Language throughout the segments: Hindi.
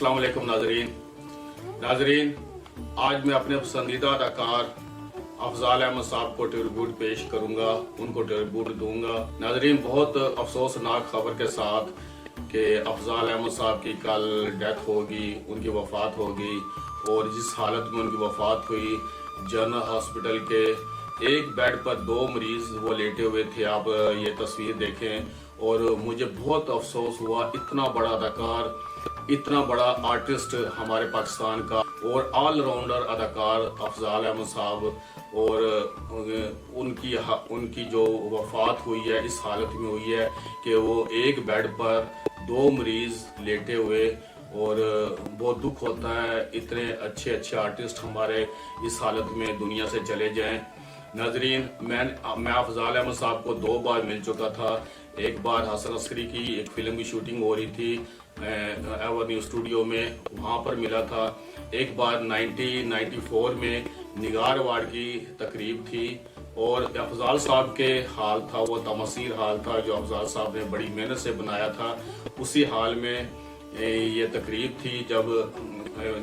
अस्सलाम वालेकुम नाजरीन, आज मैं अपने पसंदीदा अदाकार अफजाल अहमद साहब को ट्रिब्यूट पेश करूंगा, उनको ट्रिब्यूट दूंगा। नाजरीन, बहुत अफसोसनाक खबर के साथ कि अफजाल अहमद साहब की कल डेथ होगी, उनकी वफात होगी। और जिस हालत में उनकी वफात हुई, जनरल हॉस्पिटल के एक बेड पर 2 मरीज वो लेटे हुए थे। आप ये तस्वीर देखें और मुझे बहुत अफसोस हुआ। इतना बड़ा अदाकार, इतना बड़ा आर्टिस्ट हमारे पाकिस्तान का और ऑलराउंडर अदाकार अफजाल अहमद साहब, और उनकी जो वफात हुई है इस हालत में हुई है कि वो एक बेड पर 2 मरीज लेटे हुए। और बहुत दुख होता है इतने अच्छे अच्छे आर्टिस्ट हमारे इस हालत में दुनिया से चले जाएं। नाजरीन, मैं अफजाल अहमद साहब को 2 बार मिल चुका था। एक बार हसन अस्करी की एक फिल्म की शूटिंग हो रही थी एवेन्यू स्टूडियो में, वहाँ पर मिला था। एक बार 1994 में निगार अवार्ड की तकरीब थी और अफजाल साहब के हाल था, वो तमसीर हाल था जो अफजाल साहब ने बड़ी मेहनत से बनाया था। उसी हाल में ये तकरीब थी। जब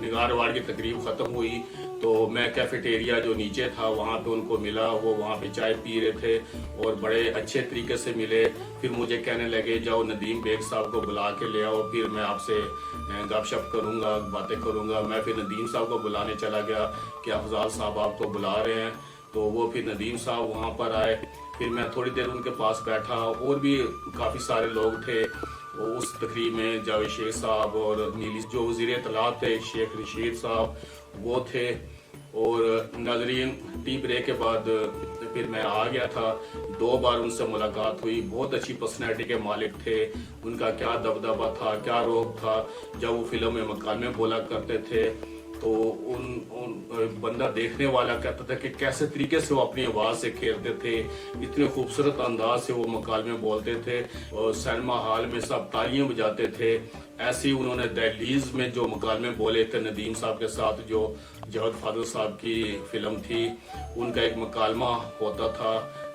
निगार अवार्ड की तकरीब ख़त्म हुई तो मैं कैफेटेरिया जो नीचे था वहाँ पे उनको मिला। वो वहाँ पे चाय पी रहे थे और बड़े अच्छे तरीके से मिले। फिर मुझे कहने लगे जाओ नदीम बेग साहब को बुला के ले आओ, फिर मैं आपसे गपशप करूँगा, बातें करूँगा। मैं फिर नदीम साहब को बुलाने चला गया कि अफजाल साहब आपको बुला रहे हैं। तो वो फिर नदीम साहब वहाँ पर आए। फिर मैं थोड़ी देर उनके पास बैठा, और भी काफ़ी सारे लोग थे उस तकरीब में। जावेद शेख साहब और नीली जो वज़ीर इत्तलात थे शेख रशीद साहब वो थे। और नाजरीन, टी ब्रेक के बाद फिर मैं आ गया था। 2 बार उनसे मुलाकात हुई। बहुत अच्छी पर्सनैलिटी के मालिक थे। उनका क्या दबदबा था, क्या रोब था। जब वो फिल्म में मकामे बोला करते थे तो उन बंदा देखने वाला कहता था कि कैसे तरीके से वो अपनी आवाज़ से खेलते थे, इतने खूबसूरत अंदाज से वो मकालमे बोलते थे और सिनेमा हॉल में सब तालियां बजाते थे। ऐसे ही उन्होंने दहलीज में जो मकालमे बोले थे नदीम साहब के साथ, जो जवाद फादिल साहब की फिल्म थी, उनका एक मकालमा होता था,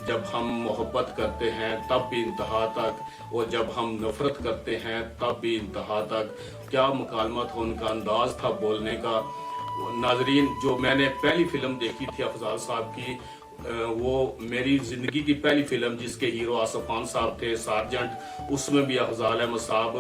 जब हम मोहब्बत करते हैं तब भी इंतहा तक, और जब हम नफरत करते हैं तब भी इंतहा तक। क्या मुकालमा था, उनका अंदाज था बोलने का। नाजरीन, जो मैंने पहली फिल्म देखी थी अफजाल साहब की, वो मेरी जिंदगी की पहली फिल्म जिसके हीरो आसिफ खान साहब थे, सार्जेंट। उसमें भी अफजाल अहमद साहब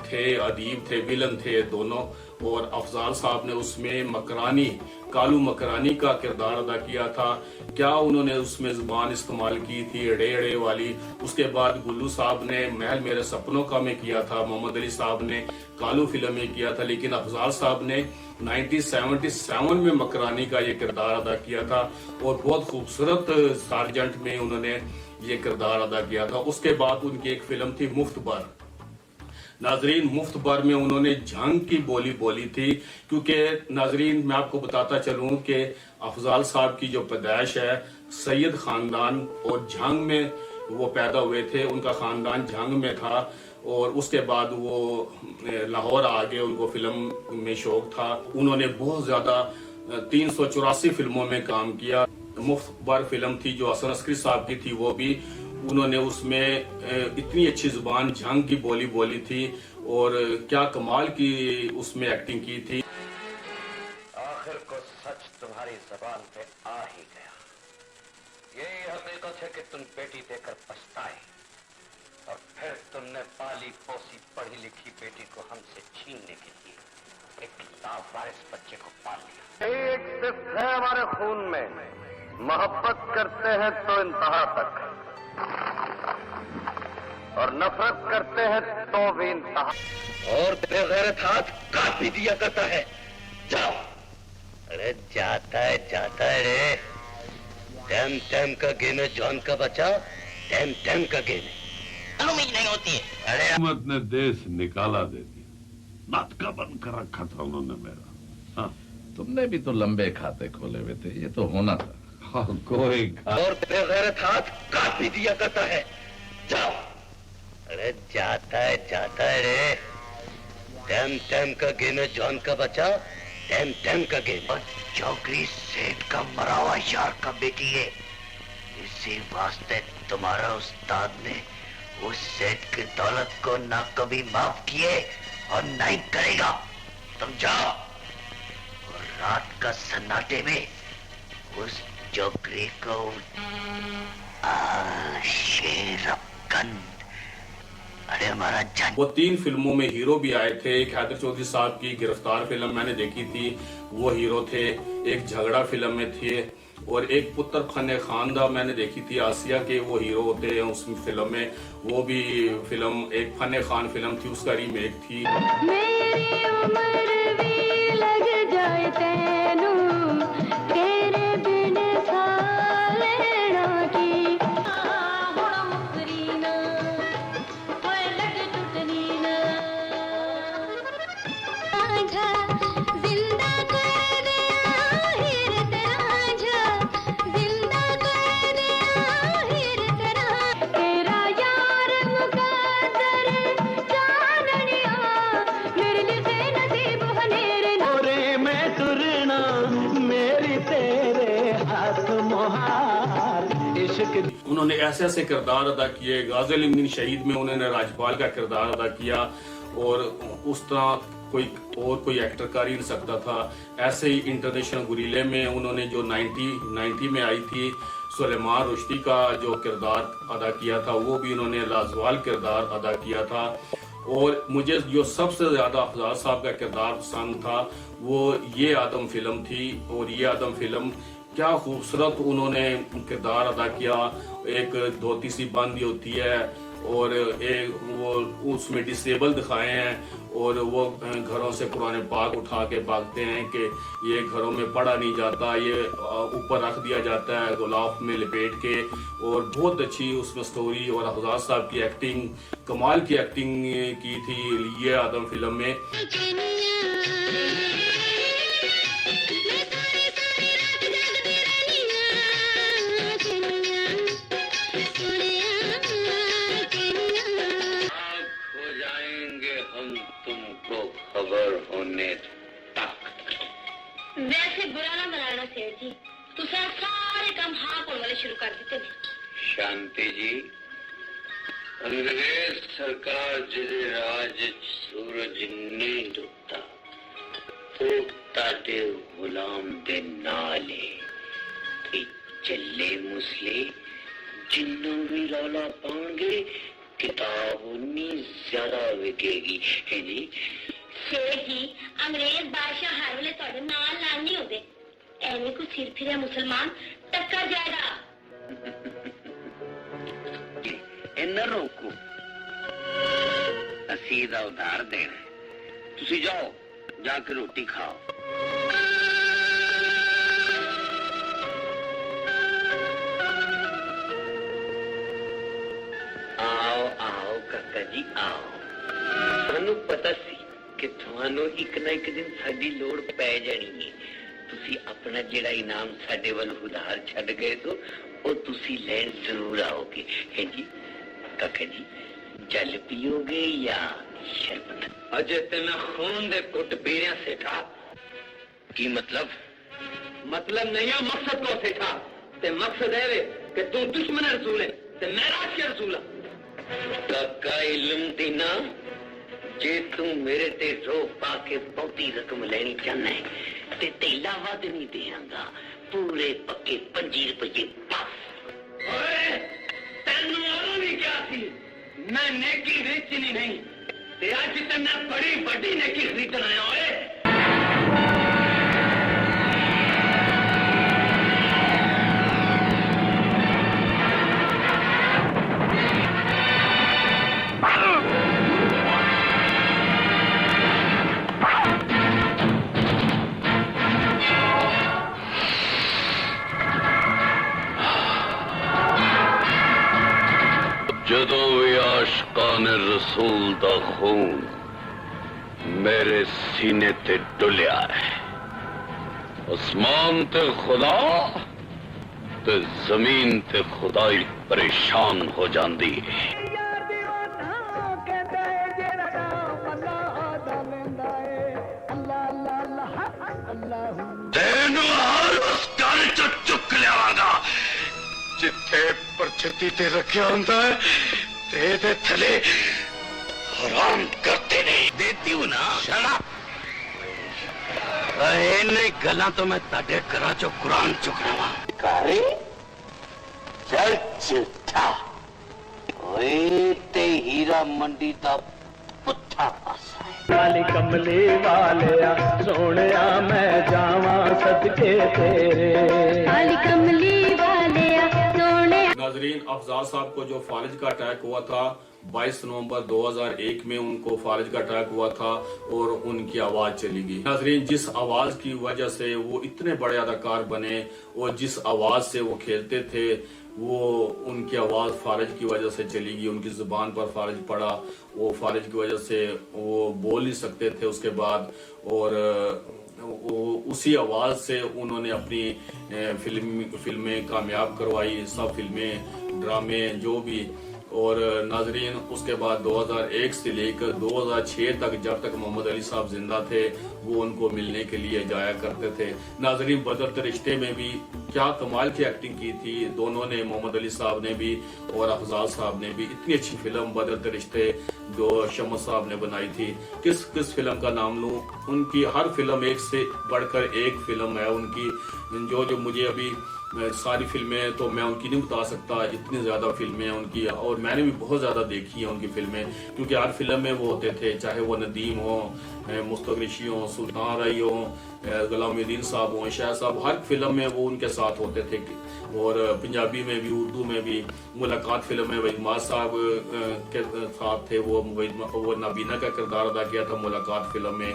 थे, अदीब थे, विलन थे दोनों। और अफजाल साहब ने उसमें मकरानी, कालू मकरानी का किरदार अदा किया था। क्या उन्होंने उसमें जुबान इस्तेमाल की थी, अड़े अड़े वाली। उसके बाद गुल्लू साहब ने महल मेरे सपनों का में किया था, मोहम्मद अली साहब ने कालू फिल्म में किया था। लेकिन अफजाल साहब ने 1977 में मकरानी का ये किरदार अदा किया था और बहुत खूबसूरत सार्जेंट में उन्होंने ये किरदार अदा किया था। उसके बाद उनकी एक फिल्म थी मुफ्तबर। नाजरीन, मुफ्तबर में उन्होंने जंग की बोली बोली थी, क्योंकि नाजरीन मैं आपको बताता चलूं कि अफजाल साहब की जो पैदाइश है सैयद खानदान और जंग में वो पैदा हुए थे। उनका खानदान जंग में था और उसके बाद वो लाहौर आ गए। उनको फिल्म में शौक था। उन्होंने बहुत ज्यादा 384 फिल्मों में काम किया। मुफ्तबर फिल्म थी जो हसन अस्करी साहब की थी, वो भी उन्होंने उसमें इतनी अच्छी जुबान जंग की बोली बोली थी और क्या कमाल की उसमें एक्टिंग की थी। आखिर को सच तुम्हारी जबान पे आ ही गया। यही हकीकत है कि तुम बेटी देकर पछताए और फिर तुमने पाली पोसी पढ़ी लिखी बेटी को हमसे छीनने के लिए एक लावारिस बच्चे को पाल लिया। एक सिर्फ है हमारे खून में, मोहब्बत करते हैं तो इंतहा तक और नफरत करते हैं तो भी इंतहा, और बेगैरत हाथ काट भी दिया करता है। जाओ। अरे जाता है रे। टाइम टाइम का गेम है जॉन का बचा, टाइम टाइम का गेम है। उम्मीद नहीं होती है। अरे हुकूमत ने देश निकाला दे दिया, नाटका बंद कर रखा था उन्होंने मेरा। हाँ, तुमने भी तो लंबे खाते खोले हुए थे, ये तो होना था। हाँ, कोई और बेगैरत हाथ काट भी दिया करता है। जाओ। अरे जाता है रे। टाइम टाइम का गेम है जॉन का बचा, टाइम टाइम का गेम। चौकरी सेठ का मरा हुआ यार का बेटी है, इसी वास्ते तुम्हारा उस्ताद ने उस सेठ की दौलत को ना कभी माफ किए और नहीं करेगा, समझा? और रात का सन्नाटे में उस चौकरे को शेरफकंद, अरे हमारा जान। वो 3 फिल्मों में हीरो भी आए थे। एक हैदर चौधरी साहब की गिरफ्तार फिल्म मैंने देखी थी, वो हीरो थे। एक झगड़ा फिल्म में थे, और एक पुत्र फने खानदा मैंने देखी थी, आसिया के वो हीरो होते हैं उस फिल्म में। वो भी फिल्म एक फने खान फिल्म थी, उसका रीमेक थी। मेरी उम्र भी लग जाए तेनू, तेरे बिन सालेना की हुण मुकरी ना, होए लग टुटनी ना। आजा जिंदा कर दे आहिर तेरा, जिंदा कर दे आहिर तेरा, तेरा यार मुकद्दर जाननिया, मेरे लिए नसीब हनेरे ना। ओरे मैं तुरना मेरी तेरे हाथ मुहार इश्क। उन्होंने ऐसे ऐसे किरदार अदा किए। गाज़ी उल शहीद में उन्होंने राज्यपाल का किरदार अदा किया, और उस तरह कोई एक्टर कर ही नहीं सकता था। ऐसे ही इंटरनेशनल गुरीले में उन्होंने जो 90 में आई थी, सुलेमान रुश्दी का जो किरदार अदा किया था, वो भी उन्होंने लाजवाल किरदार अदा किया था। और मुझे जो सबसे ज्यादा हफाज साहब का किरदार पसंद था, वो ये आदम फिल्म थी। और ये आदम फिल्म क्या खूबसूरत उन्होंने किरदार अदा किया। एक धोती सी बंदी होती है, और एक वो उसमें डिसेबल दिखाए हैं, और वो घरों से कुरान पाक उठा के भागते हैं कि ये घरों में पढ़ा नहीं जाता, ये ऊपर रख दिया जाता है गुलाफ में लपेट के। और बहुत अच्छी उसमें स्टोरी, और हफाज साहब की एक्टिंग, कमाल की एक्टिंग की थी ये आदम फिल्म में। खबर होने तक। वैसे बुरा ना मनाना सेठ जी, तुसा सारे काम हाँ होने वाले शुरू कर दिते ने। शांति जी, अंग्रेज सरकार जिदे राज सूरज नहीं डुबता, तो ताते गुलाम दे नाले ते चले मुसले जिन्नों भी रौला पाएंगे, किताब उन्नी ज्यादा विकेगी। है जी सेठ जी, अंग्रेज बादशाह हर वेले तुहाडे नाल नाल नहीं होंदे, एवें कोई सिर फिरिया मुसलमान टक्कर जाएगा। इन्ना रोको, असी दा उधार देना। तुसी जाओ, जाके रोटी खाओ। आओ आओ काका जी आओ। सानू पता सी कि थानू एक ना एक दिन साडी लोड़ पै जानी है। तुसी अपना जेड़ा इनाम साडे वल उधार छड़ गए तो वो तुसी लैन जरूर आओगे। है जी काका जी, जल पियोगे या शरबत? अजय तेना खून दे कुट पीरिया सेठा। की मतलब? मतलब नहीं है, मकसद को सेठा। ते मकसद है कि तू दुश्मन रसूल है ते मैं राष्ट्रीय रसूल हां। काका इल्म दीना, जे तू मेरे ते रो पा के बहुती रकम लेनी चाहना है ते तेला वध नहीं देंगा, पूरे पक्के 25 रुपये बस। ओए तेनू और भी क्या थी, मैं नेकी बेचनी नहीं ते आज तेना बड़ी बड़ी नेकी खरीदना है। ओए जदों भी आशिकान रसूल दा खून मेरे सीने ते डुलिया है, आसमान ते खुदा ते जमीन ते खुदाई परेशान हो जाती है। तेनू हर उस घर चो चुक लियावांगा जिथे परछती ते रखिया हुंदा है, ते थले हराम करते नहीं देती हूँ ना। शराब नहीं गला तो मैं ताडे करा चो कुरान चुकरावा कारी चल चिट्ठा ओए ते हीरा मंडी दा पुट्ठा पासा है। काली कमली वालिया सोनिया मैं जावा सदके तेरे। काली कमली वालिया सोने। नाजरीन, अफजाल साहब को जो फालिज का अटैक हुआ था 22 नवंबर 2001 में उनको फालिज का अटैक हुआ था और उनकी आवाज चली गई। नाजरीन, जिस आवाज की वजह से वो इतने बड़े अदाकार बने और जिस आवाज से वो खेलते थे वो उनकी आवाज फालिज की वजह से चली गई। उनकी जुबान पर फालिज पड़ा, वो फालिज की वजह से वो बोल नहीं सकते थे उसके बाद। और उसी आवाज से उन्होंने अपनी फिल्में कामयाब करवाई, सब फिल्में ड्रामे जो भी। और नाजरीन, उसके बाद 2001 से लेकर 2006 तक जब तक मोहम्मद अली साहब जिंदा थे वो उनको मिलने के लिए जाया करते थे। नाजरीन, बदलते रिश्ते में भी क्या कमाल की एक्टिंग की थी दोनों ने, मोहम्मद अली साहब ने भी और अफजाल साहब ने भी। इतनी अच्छी फिल्म बदलते रिश्ते जो शम्स साहब ने बनाई थी, किस फिल्म का नाम लूं। उनकी हर फिल्म एक से बढ़कर एक फिल्म है उनकी। जो मुझे अभी सारी फिल्में तो मैं उनकी नहीं बता सकता, इतनी ज्यादा फिल्में हैं उनकी और मैंने भी बहुत ज्यादा देखी हैं उनकी फिल्में। क्योंकि हर फिल्म में वो होते थे, चाहे वो नदीम हो, मुस्तक ऋषि हो, सुल्तान राई हो, गुलामुद्दीन साहब हो, शाह साहब, हर फिल्म में वो उनके साथ होते थे। और पंजाबी में भी उर्दू में भी मुलाकात फिल्म में वहीद साहब के साथ थे, वो नाबीना का किरदार अदा किया था मुलाकात फिल्म में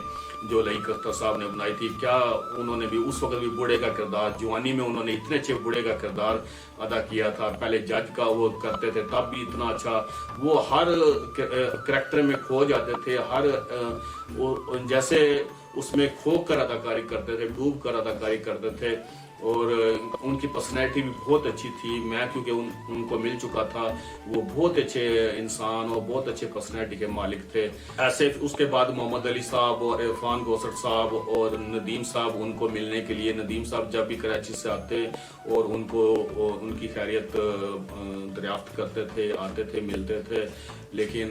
जो लई अख्तर साहब ने बनाई थी। क्या उन्होंने भी उस वक्त भी बूढ़े का किरदार, जवानी में उन्होंने इतने अच्छे बूढ़े का किरदार अदा किया था। पहले जज का वो करते थे तब भी इतना अच्छा, वो हर कैरेक्टर में खो जाते थे, हर जैसे उसमें खो कर अदाकारी करते थे, डूब कर अदाकारी करते थे। और उनकी पर्सनैलिटी भी बहुत अच्छी थी। मैं क्योंकि उनको मिल चुका था, वो बहुत अच्छे इंसान और बहुत अच्छे पर्सनैलिटी के मालिक थे। ऐसे उसके बाद मोहम्मद अली साहब और इरफान गोसर साहब और नदीम साहब उनको मिलने के लिए, नदीम साहब जब भी कराची से आते और उनकी खैरियत दरियाफ्त करते थे, आते थे, मिलते थे। लेकिन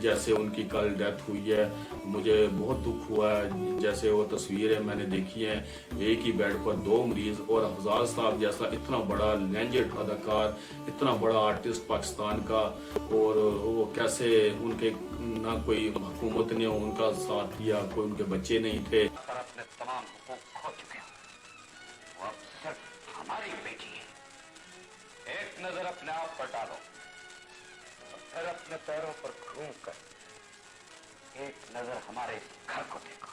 जैसे उनकी कल डेथ हुई है, मुझे बहुत दुख हुआ है। जैसे वो तस्वीर है मैंने देखी है, एक ही बेड पर 2 मरीज और अफजाल साहब जैसा इतना बड़ा लेजेंड अदाकार, इतना बड़ा आर्टिस्ट पाकिस्तान का, और वो कैसे उनके ना कोई हुकूमत ने उनका साथ दिया, कोई उनके बच्चे नहीं थे। अपने तमाम हुकूक खो चुके हैं, वो अब सिर्फ हमारी बेटी है। एक नजर अपने आप पर डालो, फिर अपने पैरों पर घूम कर एक नजर हमारे घर को देखो।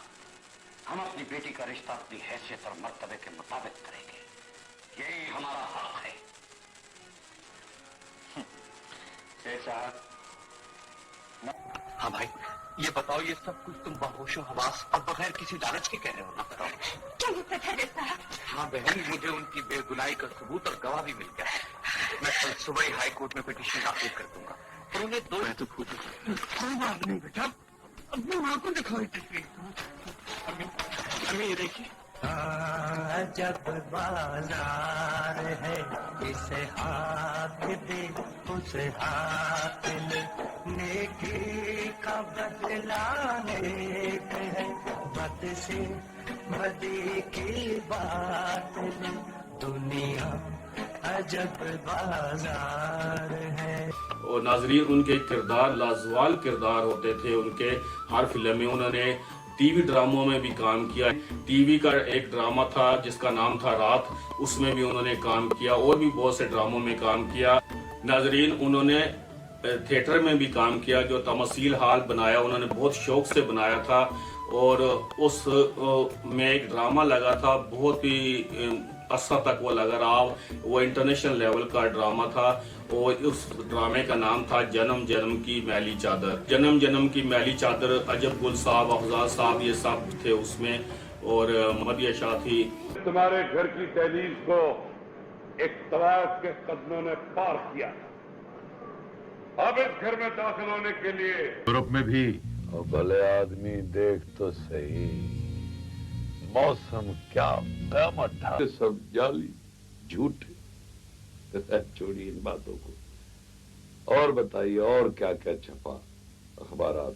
हम अपनी बेटी का रिश्ता अपनी हैसियत और मर्तबे के मुताबिक करेंगे, यही हमारा हक है। हाँ भाई, ये बताओ, ये सब कुछ तुम बहोशो हवास और बगैर किसी लालच के कह रहे हो ना? बताओ क्या मतलब है साहब? हाँ बहन, मुझे उनकी बेगुनाही का सबूत और गवाह भी मिल गया है। मैं कल सुबह ही हाई कोर्ट में पिटीशन दाखिल कर दूंगा और उन्हें 2 तो पूछ कोई बात नहीं बेटा, अपनी माँ को दिखाओ तस्वीर। अम्मी ये देखिए। जब बाजार है इसे हाथ दे उसे हाथ ले, नेकी का बदला नेक है, बद से बदी की बात ले, दुनिया अजब बाजार है। और नाजरीन, उनके किरदार लाजवाब किरदार होते थे उनके। हर फिल्म में उन्होंने टीवी ड्रामों में भी काम किया। टीवी का एक ड्रामा था जिसका नाम था रात, उसमें भी उन्होंने काम किया और भी बहुत से ड्रामों में काम किया। नाजरीन, उन्होंने थिएटर में भी काम किया, जो तमसील हाल बनाया उन्होंने बहुत शौक से बनाया था। और उस में एक ड्रामा लगा था, बहुत ही अरसा तक वो लगा रहा। वो इंटरनेशनल लेवल का ड्रामा था और उस ड्रामे का नाम था जन्म जन्म की मैली चादर। जन्म जन्म की मैली चादर, अजब गुल साहब, अफजाल साहब, ये सब थे उसमें, और मदिया शाह थी। तुम्हारे घर की दहलीज को एक तवाफ के कदमों ने पार किया। अब इस घर में दाखिल होने के लिए यूरोप में भी और भले आदमी देख तो सही, मौसम क्या क़यामत था। सब जाली झूठे। छोड़िए इन बातों को और बताइए और क्या क्या छपा। अखबारात।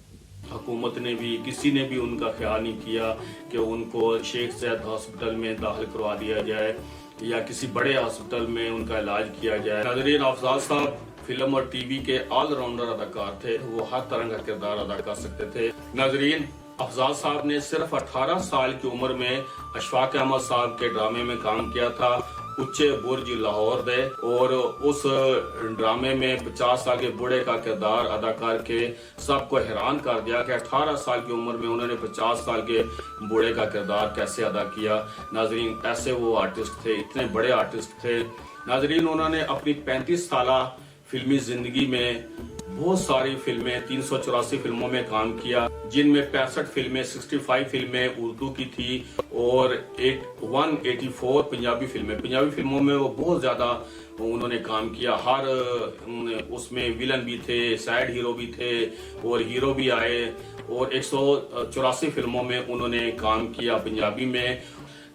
हुकूमत ने भी, किसी ने भी उनका ख्याल नहीं किया कि उनको शेख ज़ैद हॉस्पिटल में दाखिल करवा दिया जाए या किसी बड़े हॉस्पिटल में उनका इलाज किया जाए। नाज़रीन, अफजाल साहब फिल्म और टीवी के ऑलराउंडर अदाकार थे, वो हर तरह का किरदार अदा कर सकते थे। नाज़रीन, अफजाल साहब ने सिर्फ 18 साल की उम्र में अशफाक अहमद साहब के ड्रामे में काम किया था, उच्चे बुर्ज लाहौर दे, और उस ड्रामे में 50 साल के बूढ़े का किरदार अदा करके सबको हैरान कर दिया कि 18 साल की उम्र में उन्होंने 50 साल के बूढ़े का किरदार कैसे अदा किया। नाजरीन, ऐसे वो आर्टिस्ट थे, इतने बड़े आर्टिस्ट थे। नाजरीन, उन्होंने अपनी 35 साल फिल्मी जिंदगी में बहुत सारी फिल्में, 384 फिल्मों में काम किया, जिनमें 65 फिल्में, 65 फिल्में उर्दू की थी और 184 पंजाबी फिल्में। पंजाबी फिल्मों में वो बहुत ज्यादा उन्होंने काम किया। हर उसमें विलन भी थे, साइड हीरो भी थे और हीरो भी आए, और 184 फिल्मों में उन्होंने काम किया पंजाबी में।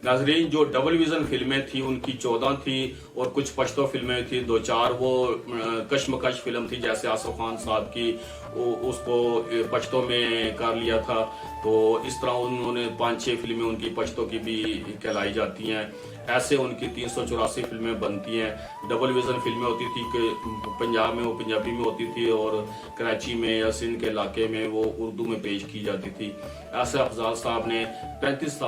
नाजरीन, जो डबल विजन फिल्में थी उनकी 14 थी और कुछ पश्तो फिल्में थी 2-4। वो कश्मकश फिल्म थी जैसे आसिफ खान साहब की, उसको पश्तो में कर लिया था, तो इस तरह उन्होंने 5-6 फिल्में उनकी पश्तो की भी कहलाई जाती हैं। ऐसे उनकी 384 फिल्में बनती हैं। डबल विजन फिल्में होती थी कि पंजाब में वो पंजाबी में होती थी और कराची में या सिंध के इलाके में वो उर्दू में पेश की जाती थी। ऐसे अफजाल साहब ने 35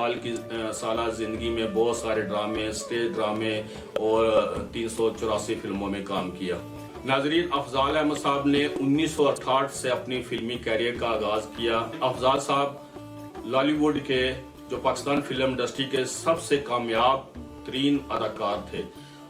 साल जिंदगी में बहुत सारे ड्रामे, स्टेज ड्रामे और 384 फिल्मों में काम किया। नाजरीन, अफजाल अहमद साहब ने 1968 से अपनी फिल्मी कैरियर का आगाज किया। अफजाल साहब लॉलीवुड के, जो पाकिस्तान फिल्म इंडस्ट्री के सबसे कामयाब तरीन अदाकार थे।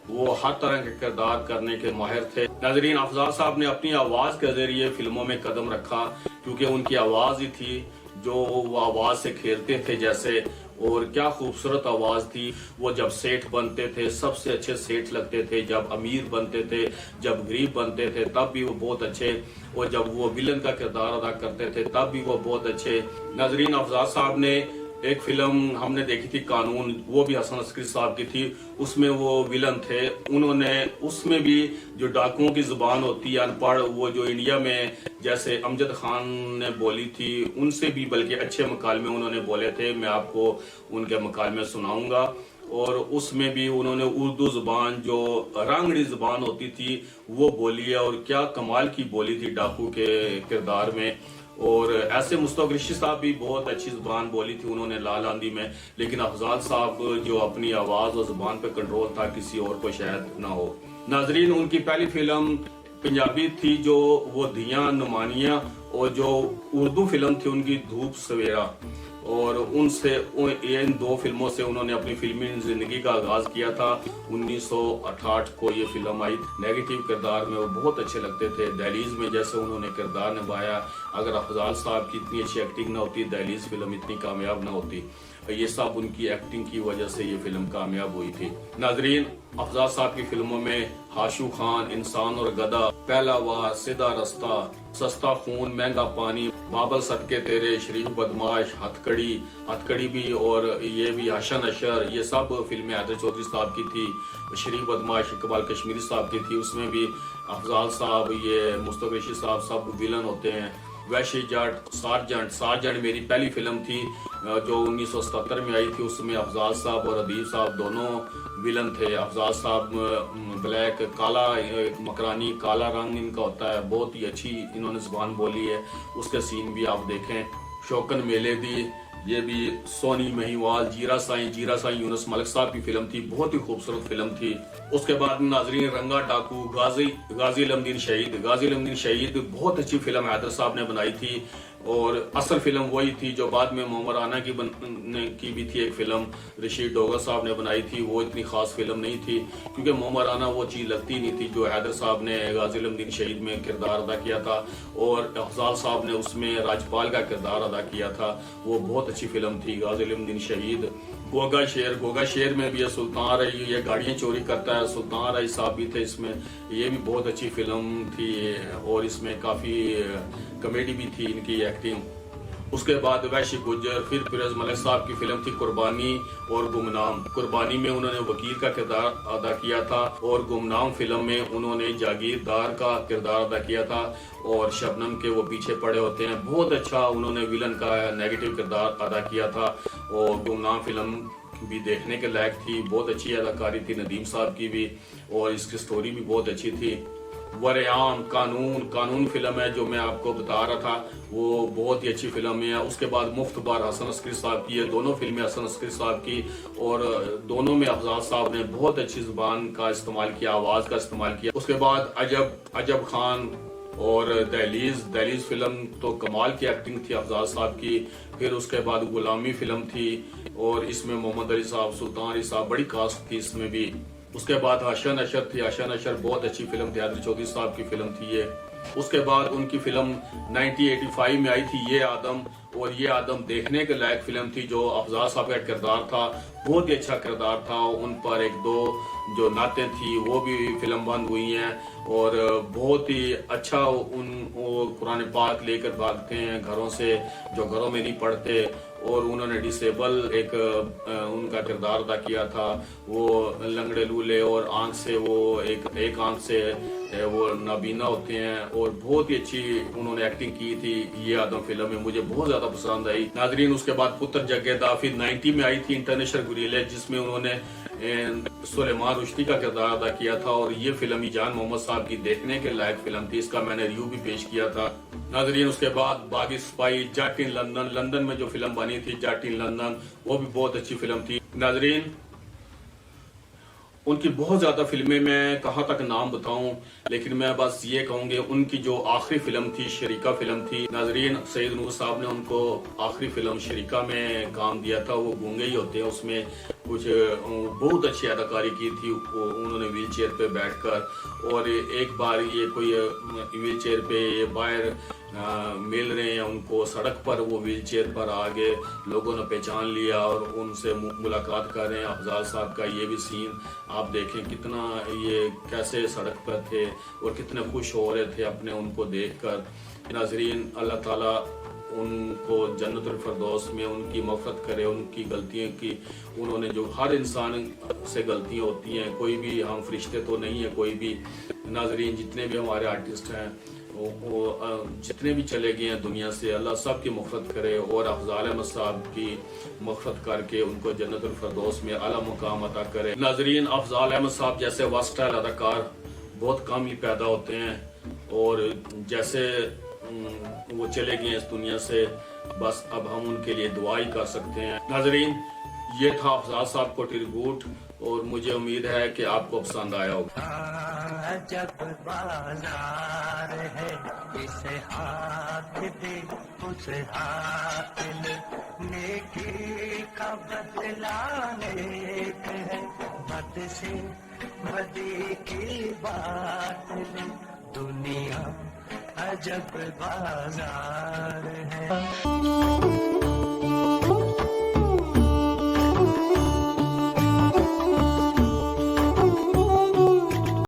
वो हर तरह के किरदार करने के माहिर थे। नाजरीन, अफजाल साहब ने अपनी आवाज के जरिए फिल्मों में कदम रखा, क्योंकि उनकी आवाज ही थी जो वो आवाज से खेलते थे जैसे, और क्या खूबसूरत आवाज थी। वो जब सेठ बनते थे सबसे अच्छे सेठ लगते थे, जब अमीर बनते थे, जब गरीब बनते थे तब भी वो बहुत अच्छे, और जब वो विलन का किरदार अदा करते थे तब भी वो बहुत अच्छे। नाजरीन, अफजाल साहब ने एक फिल्म हमने देखी थी कानून, वो भी हसन अस्करी साहब की थी, उसमें वो विलन थे। उन्होंने उसमें भी जो डाकुओं की जुबान होती है अनपढ़, वो जो इंडिया में जैसे अमजद खान ने बोली थी, उनसे भी बल्कि अच्छे मकालमे उन्होंने बोले थे। मैं आपको उनके मकालमे सुनाऊंगा। और उसमें भी उन्होंने उर्दू जुबान, जो रांगड़ी जुबान होती थी, वो बोली है, और क्या कमाल की बोली थी डाकू के किरदार में। और ऐसे मुस्तफ़ा क़ुरैशी साहब भी बहुत अच्छी जुबान बोली थी उन्होंने लाल आंधी में, लेकिन अफजाल साहब जो अपनी आवाज और जुबान पे कंट्रोल था किसी और को शायद ना हो। नाजरीन, उनकी पहली फिल्म पंजाबी थी जो वो दियां नुमानियां, और जो उर्दू फिल्म थी उनकी धूप सवेरा, और उनसे इन 2 फिल्मों से उन्होंने अपनी फिल्मी जिंदगी का आगाज किया था। 1968 को ये फिल्म आई। नेगेटिव किरदार में वो बहुत अच्छे लगते थे। दहलीज में जैसे उन्होंने किरदार निभाया, अगर अफजाल साहब की इतनी अच्छी एक्टिंग ना होती, दहलीज फिल्म इतनी कामयाब ना होती। ये सब उनकी एक्टिंग की वजह से ये फिल्म कामयाब हुई थी। नाजरीन, अफजाल साहब की फिल्मों में हाशू खान, इंसान और गधा, पहला वार, सीधा रास्ता, सस्ता खून महंगा पानी, बाबल सदके तेरे, शरीफ बदमाश, हथकड़ी भी, और ये भी हसन अशर, ये सब फिल्में हैदर चौधरी साहब की थी। शरीफ बदमाश इकबाल कश्मीरी साहब की थी, उसमें भी अफजाल साहब, ये मुस्तफ़ा क़ुरैशी साहब सब विलन होते हैं। वैशी जट, सार्जेंट मेरी पहली फिल्म थी जो 1977 में आई थी। उसमें अफजाल साहब और अदीब साहब दोनों विलन थे। अफजाल साहब ब्लैक, काला मकरानी, काला रंग इनका होता है, बहुत ही अच्छी इन्होंने जुबान बोली है। उसके सीन भी आप देखें। शौकन मेले दी, ये भी सोनी महिवाल, जीरा साईं यूनुस मलिक साहब की फिल्म थी, बहुत ही खूबसूरत फिल्म थी। उसके बाद नाजरीन, रंगा डाकू, गाजी अलमदीन शहीद बहुत अच्छी फिल्म हैदर साहब ने बनाई थी, और असल फिल्म वही थी जो बाद में मोहम्मद राना की भी थी एक फिल्म, रशीद डोगर साहब ने बनाई थी। वो इतनी खास फिल्म नहीं थी, क्योंकि मोहम्मद राना वो चीज लगती नहीं थी जो हैदर साहब ने गाजी अलमदीन शहीद में किरदार अदा किया था, और अफजाल साहब ने उसमें राज्यपाल का किरदार अदा किया था। वो बहुत अच्छी फिल्म थी गाजी अलमदीन शहीद। गोगा शेर में भी ये सुल्तान रही, ये गाड़ियां चोरी करता है, सुल्तान रही साहब भी थे इसमें, ये भी बहुत अच्छी फिल्म थी, और इसमें काफी कॉमेडी भी थी इनकी एक्टिंग। उसके बाद वैशी गुज्जर, फिर फिरोज मलिक साहब की फिल्म थी कुर्बानी और गुमनाम। कुर्बानी में उन्होंने वकील का किरदार अदा किया था और गुमनाम फिल्म में उन्होंने जागीरदार का किरदार अदा किया था और शबनम के वो पीछे पड़े होते हैं। बहुत अच्छा उन्होंने विलन का नेगेटिव किरदार अदा किया था और गुमनाम फिल्म भी देखने के लायक थी। बहुत अच्छी अदाकारी थी नदीम साहब की भी और इसकी स्टोरी भी बहुत अच्छी थी। वरेआम कानून फिल्म है जो मैं आपको बता रहा था, वो बहुत ही अच्छी फिल्म है। उसके बाद मुफ्तबार हसन अस्करी साहब की है, दोनों फिल्में हसन अस्करी साहब की और दोनों में अफजाल साहब ने बहुत अच्छी जुबान का इस्तेमाल किया, आवाज का इस्तेमाल किया। उसके बाद अजब खान और दहलीज फिल्म तो कमाल की एक्टिंग थी अफजाल साहब की। फिर उसके बाद गुलामी फिल्म थी और इसमें मोहम्मद अली साहब, सुल्तान अली साहब, बड़ी कास्ट थी इसमें भी। उसके बाद आशा नशर थी, आशा नशर बहुत अच्छी फिल्म थी, हैदर चौधरी साहब की फिल्म थी ये। उसके बाद उनकी फिल्म 1985 में आई थी ये आदम, और ये आदम देखने के लायक फिल्म थी। जो अफजाल साहब का किरदार था बहुत ही अच्छा किरदार था, उन पर एक दो जो नातें थी वो भी फिल्म बंद हुई हैं और बहुत ही अच्छा वो कुरान पाक लेकर भागते हैं घरों से जो घरों में नहीं पढ़ते, और उन्होंने डिसेबल एक उनका किरदार अदा किया था। वो लंगड़े लूले और आंख से वो एक आंख से वो नाबीना होते हैं और बहुत ही अच्छी उन्होंने एक्टिंग की थी ये आदम फिल्म में, मुझे बहुत ज्यादा पसंद आई। नाजरीन उसके बाद पुत्र जगेदा फिर 90 में आई थी इंटरनेशनल गुरीले, जिसमें उन्होंने सुलेमान रुश्दी का किरदार अदा किया था और ये फिल्म जान मोहम्मद साहब की देखने के लायक फिल्म थी, इसका मैंने रिव्यू भी पेश किया था। नाजरीन उसके बाद बागी सिपाही, जट इन लंदन में जो फिल्म बनी थी जट इन लंदन, वो भी बहुत अच्छी फिल्म थी। नाजरीन उनकी बहुत ज्यादा फिल्में मैं कहाँ तक नाम बताऊं, लेकिन मैं बस ये कहूंगी उनकी जो आखिरी फिल्म थी शरीका फिल्म थी। नाजरीन सईद नूर साहब ने उनको आखिरी फिल्म शरीका में काम दिया था, वो गूंगे ही होते हैं, उसमें कुछ बहुत अच्छी अदाकारी की थी उन्होंने व्हील चेयर पे बैठकर। और एक बार ये कोई व्हील चेयर पे बाहर मिल रहे हैं उनको सड़क पर, वो व्हील चेयर पर आगे लोगों ने पहचान लिया और उनसे मुलाकात कर रहे हैं। अफजाल साहब का ये भी सीन आप देखें कितना ये कैसे सड़क पर थे और कितने खुश हो रहे थे अपने उनको देखकर। नाजरीन अल्लाह ताला उनको जन्नतुल फिरदौस में उनकी मग़फ़िरत करे, उनकी गलतियों की, उन्होंने जो हर इंसान से गलतियां होती हैं, कोई भी हम फरिश्ते तो नहीं है कोई भी। नाजरीन जितने भी हमारे आर्टिस्ट हैं वो जितने भी चले गए हैं दुनिया से, अल्लाह सब की मग़फ़िरत करे और अफज़ाल अहमद साहब की मग़फ़िरत करके उनको जन्नतुल फिरदौस में आला मुकाम अता करे। नाजरीन अफज़ाल अहमद साहब जैसे वर्सटाइल अदाकार बहुत कम ही पैदा होते हैं और जैसे वो चले गए इस दुनिया से, बस अब हम उनके लिए दुआ ही कर सकते हैं। नाजरीन ये था अफज़ाल साहब को ट्रिब्यूट और मुझे उम्मीद है कि आपको पसंद आया होगा। जब बाजार है इसे हाथ दे उसे हाथ ले, नेकी का बदला नेक है, बद से बदी की बात ले, दुनिया अजब बाजार है।